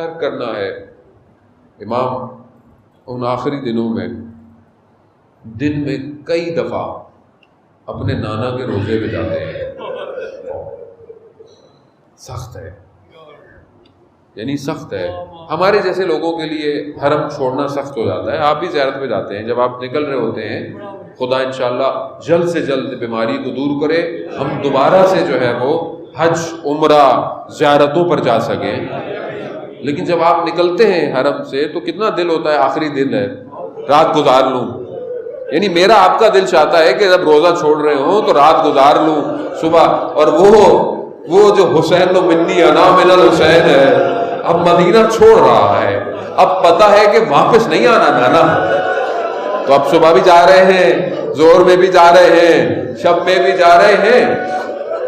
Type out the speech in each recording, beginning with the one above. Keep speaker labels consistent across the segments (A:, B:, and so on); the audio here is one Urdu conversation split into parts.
A: ترک کرنا ہے. امام ان آخری دنوں میں دن میں کئی دفعہ اپنے نانا کے روزے پہ جاتے ہیں. سخت ہے، یعنی سخت ہے. ہمارے جیسے لوگوں کے لیے حرم چھوڑنا سخت ہو جاتا ہے. آپ بھی زیارت پہ جاتے ہیں، جب آپ نکل رہے ہوتے ہیں، خدا انشاءاللہ جلد سے جلد بیماری کو دور کرے، ہم دوبارہ سے جو ہے وہ حج عمرہ زیارتوں پر جا سکیں. لیکن جب آپ نکلتے ہیں حرم سے تو کتنا دل ہوتا ہے آخری دن ہے، رات گزار لوں. یعنی میرا آپ کا دل چاہتا ہے کہ جب روزہ چھوڑ رہے ہوں تو رات گزار لوں صبح. اور وہ جو حسین منی انا من الحسین ہے، اب مدینہ چھوڑ رہا ہے، اب پتہ ہے کہ واپس نہیں آنا نانا. تو اب صبح بھی جا رہے ہیں، زور میں بھی جا رہے ہیں، شب میں بھی جا رہے ہیں.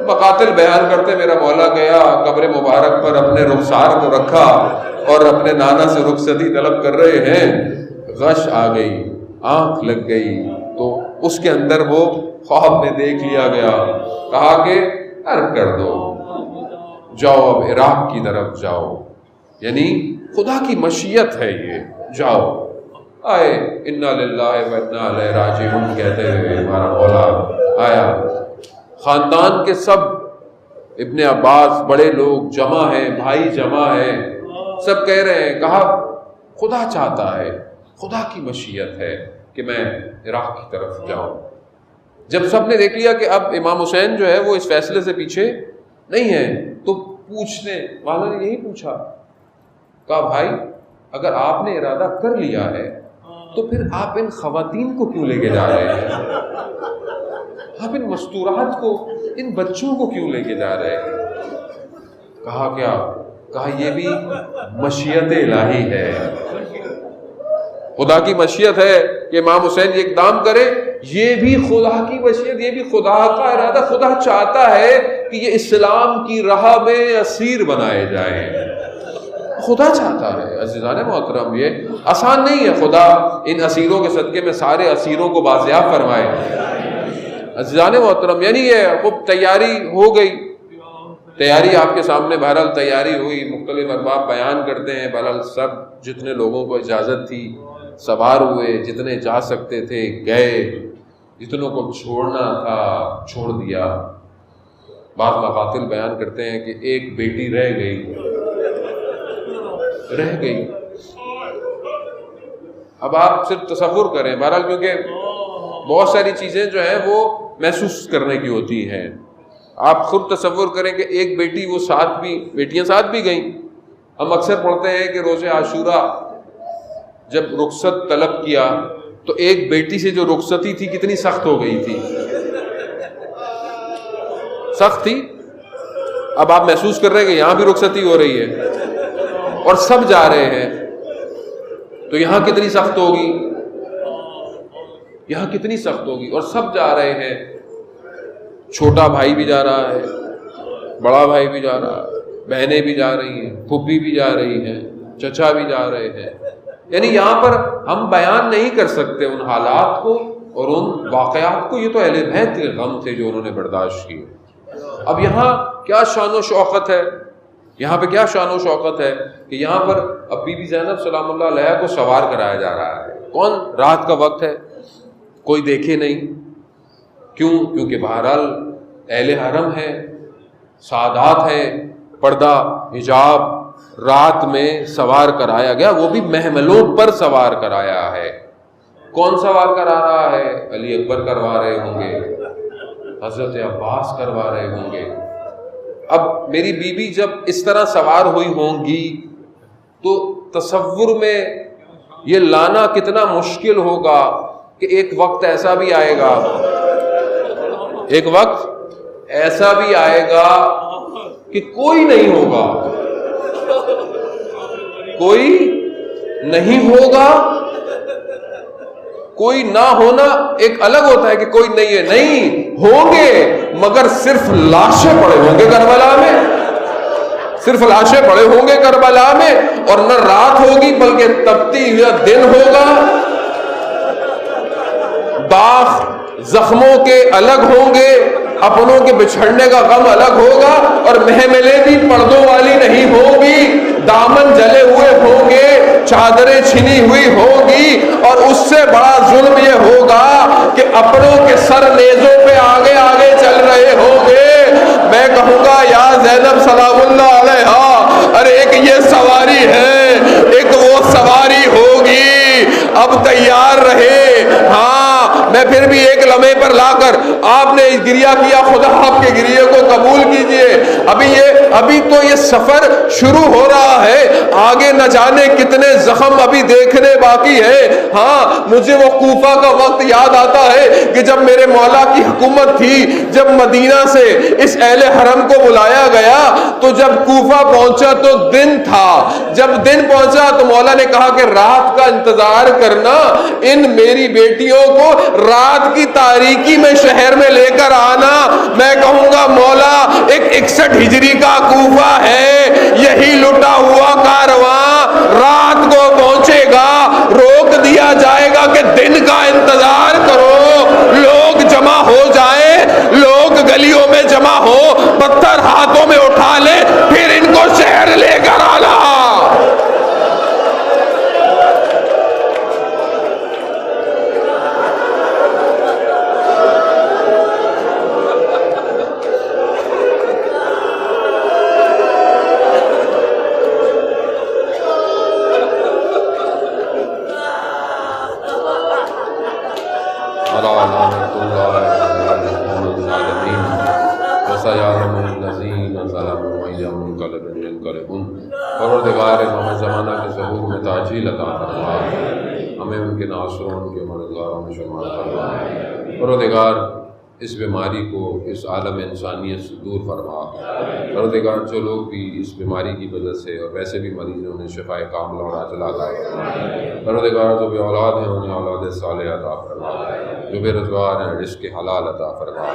A: مقاتل بیان کرتے میرا مولا گیا قبر مبارک پر اپنے رخسار کو رکھا اور اپنے نانا سے رخصتی طلب کر رہے ہیں. غش آ گئی، آنکھ لگ گئی، تو اس کے اندر وہ خواب میں دیکھ لیا گیا. کہا کہ ترک کر دو، جاؤ اب عراق کی طرف جاؤ. یعنی خدا کی مشیت ہے یہ، جاؤ. آئے انا للہ و انا الیہ راجعون کہتے ہوئے ہمارا مولا آیا. خاندان کے سب، ابن عباس بڑے لوگ جمع ہیں، بھائی جمع ہیں، سب کہہ رہے ہیں. کہا خدا چاہتا ہے، خدا کی مشیت ہے کہ میں عراق کی طرف جاؤں. جب سب نے دیکھ لیا کہ اب امام حسین جو ہے وہ اس فیصلے سے پیچھے نہیں ہے، تو پوچھنے والا نے یہی پوچھا. کہا بھائی اگر آپ نے ارادہ کر لیا ہے تو پھر آپ ان خواتین کو کیوں لے کے جا رہے ہیں؟ آپ ان مستورات کو، ان بچوں کو کیوں لے کے جا رہے ہیں؟ کہا کیا؟ کہا یہ بھی مشیت الہی ہے. خدا کی مشیت ہے کہ امام حسین یہ اقدام کرے، یہ بھی خدا کی مشیت، یہ بھی خدا کا ارادہ. خدا چاہتا ہے کہ یہ اسلام کی راہ میں اسیر بنائے جائیں، خدا چاہتا ہے. عزیزان محترم یہ آسان نہیں ہے. خدا ان اسیروں کے صدقے میں سارے اسیروں کو بازیاب فرمائے. عزیزان محترم یعنی یہ خوب تیاری ہو گئی. تیاری آپ کے سامنے بہرحال تیاری ہوئی، مختلف ارباب بیان کرتے ہیں. بہرحال سب جتنے لوگوں کو اجازت تھی سوار ہوئے، جتنے جا سکتے تھے گئے، جتنوں کو چھوڑنا تھا چھوڑ دیا. بعض مقاتل بیان کرتے ہیں کہ ایک بیٹی رہ گئی. اب آپ صرف تصور کریں بہرحال، کیونکہ بہت ساری چیزیں جو ہیں وہ محسوس کرنے کی ہوتی ہیں. آپ خود تصور کریں کہ ایک بیٹی، وہ ساتھ بھی بیٹیاں ساتھ بھی گئیں. ہم اکثر پڑھتے ہیں کہ روز عاشورہ جب رخصت طلب کیا تو ایک بیٹی سے جو رخصتی تھی کتنی سخت ہو گئی تھی، سخت تھی. اب آپ محسوس کر رہے ہیں کہ یہاں بھی رخصتی ہو رہی ہے اور سب جا رہے ہیں، تو یہاں کتنی سخت ہوگی، یہاں کتنی سخت ہوگی. اور سب جا رہے ہیں، چھوٹا بھائی بھی جا رہا ہے، بڑا بھائی بھی جا رہا ہے، بہنیں بھی جا رہی ہیں، پھوپھی بھی جا رہی ہیں، چچا بھی جا رہے ہیں. یعنی یہاں پر ہم بیان نہیں کر سکتے ان حالات کو اور ان واقعات کو. یہ تو اہل بیت کے غم تھے جو انہوں نے برداشت کیے. اب یہاں کیا شان و شوکت ہے، یہاں پہ کیا شان و شوکت ہے کہ یہاں پر اب بی بی زینب سلام اللہ علیہ کو سوار کرایا جا رہا ہے. کون؟ رات کا وقت ہے، کوئی دیکھے نہیں. کیوں؟ کیونکہ بہرحال اہل حرم ہے، سادات ہیں، پردہ حجاب. رات میں سوار کرایا گیا، وہ بھی محملوں پر سوار کرایا ہے. کون سوار کرا رہا ہے؟ علی اکبر کروا رہے ہوں گے، حضرت عباس کروا رہے ہوں گے. اب میری بیوی جب اس طرح سوار ہوئی ہوں گی تو تصور میں یہ لانا کتنا مشکل ہوگا کہ ایک وقت ایسا بھی آئے گا، ایک وقت ایسا بھی آئے گا کہ کوئی نہیں ہوگا، کوئی نہیں ہوگا. کوئی نہ ہونا ایک الگ ہوتا ہے کہ کوئی نہیں ہے، نہیں ہوں گے مگر صرف لاشیں پڑے ہوں گے کربلا میں، صرف لاشیں پڑے ہوں گے کربلا میں. اور نہ رات ہوگی بلکہ تپتی ہوئی دن ہوگا. داغ زخموں کے الگ ہوں گے، اپنوں کے بچھڑنے کا غم الگ ہوگا. اور محملیں بھی پردوں والی نہیں ہوں گی، دامن جلے چادریں چھنی ہوئی ہوگی، اور اس سے بڑا ظلم یہ ہوگا کہ اپنوں کے سر نیزوں پہ آگے آگے چل رہے ہوں گے۔ میں کہوں گا یا زینب سلام اللہ علیہا، ارے ایک یہ سواری ہے، ایک وہ سواری ہوگی، اب تیار رہے۔ ہاں میں پھر بھی ایک لمحے پر لا کر، آپ نے گریہ کیا، خدا آپ کے گریے کو قبول کیجئے۔ ابھی تو یہ سفر شروع ہو رہا ہے، آگے نہ جانے کتنے زخم ابھی دیکھنے باقی ہے۔ ہاں مجھے وہ کوفہ کا وقت یاد آتا ہے کہ جب میرے مولا کی حکومت تھی، جب مدینہ سے اس اہل حرم کو بلایا گیا تو جب کوفہ پہنچا تو دن تھا، جب دن پہنچا تو مولا نے کہا کہ رات کا انتظار کرنا، ان میری بیٹیوں کو رات کی تاریکی میں شہر میں لے کر آنا۔ میں کہوں گا مولا ایک 61 ہجری کا کوفہ ہے، یہی لٹا ہوا کارواں رات کو پہنچے گا، روک دیا جائے گا کہ دن کا انتظار کرو، لوگ جمع ہو جائیں، لوگ گلیوں میں جمع ہو، پتھر ہاتھوں میں اٹھا لیں، پھر ان کو شہر لے کر آنا۔ پروردگار ہمیں زمانہ کے ظہور میں تاجیل عطا فرما، ہمیں ان کے ناصروں ان کے مددگاروں میں شمار فرما۔ پروردگار اس بیماری کو اس عالم انسانیت سے دور فرما۔ پروردگار جو لوگ بھی اس بیماری کی وجہ سے اور ویسے بھی مریضوں نے شفائے کاملہ اور عاجلہ عطا فرما۔ پروردگار جو بے اولاد ہیں انہیں اولاد صالح عطا فرما، جو بے روزگار ہیں رزق حلال عطا فرما،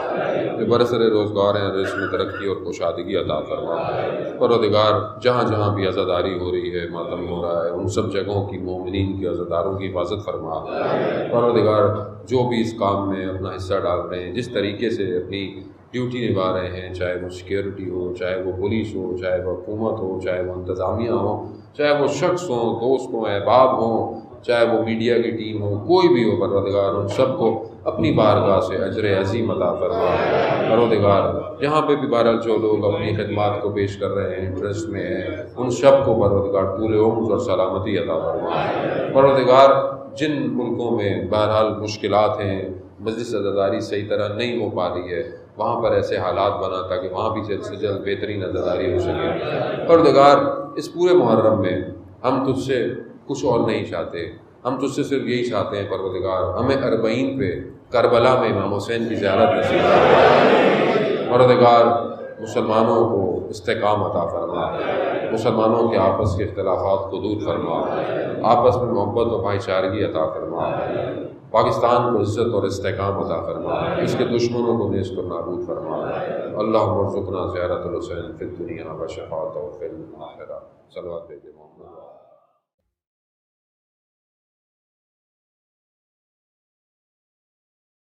A: جو برسر روزگار ہیں رزق میں ترقی اور کشادگی عطا فرما۔ پروردگار جہاں جہاں بھی عزاداری ہو رہی ہے، ماتم ہو رہا ہے، ان سب جگہوں کی مومنین کی عزاداروں کی حفاظت فرما۔ پروردگار جو بھی اس کام میں اپنا حصہ ڈال رہے ہیں، جس طریقے سے اپنی ڈیوٹی نبھا رہے ہیں، چاہے وہ سیکیورٹی ہو، چاہے وہ پولیس ہو، چاہے وہ حکومت ہو، چاہے وہ انتظامیہ ہو، چاہے وہ شخص ہوں، دوست ہوں، احباب ہوں، چاہے وہ میڈیا کی ٹیم ہو، کوئی بھی ہو، پروردگار ان سب کو اپنی بارگاہ سے اجر عظیم عطا فرما۔ پروردگار جہاں پہ بھی بہرحال جو لوگ اپنی خدمات کو پیش کر رہے ہیں، انٹرسٹ میں ہیں، ان سب کو پروردگار طول عمر اور سلامتی عطا فرما۔ پروردگار جن ملکوں میں بہرحال مشکلات ہیں، مجلس عزاداری صحیح طرح نہیں ہو پا رہی ہے، وہاں پر ایسے حالات بنا تاکہ وہاں بھی جلد سے جلد بہترین عزاداری ہو سکے۔ پروردگار اس پورے محرم میں ہم تجھ سے کچھ اور نہیں چاہتے، ہم تجھ سے صرف یہی چاہتے ہیں پروردگار ہمیں 40 پہ کربلا میں امام حسین کی زیارت نصیب فرما۔ پروردگار مسلمانوں کو استحکام عطا فرما، مسلمانوں کے آپس کے اختلافات کو دور فرما، آپس میں محبت و بھائی چارگی عطا فرما، پاکستان کو عزت اور استحکام عطا فرما، اس کے دشمنوں کو نیست و نابود فرما۔ اللہم ارزقنا زیارت الحسین فی الدنیا و شفاعتہ فی الآخرہ۔ صلوات بھیجے محمد۔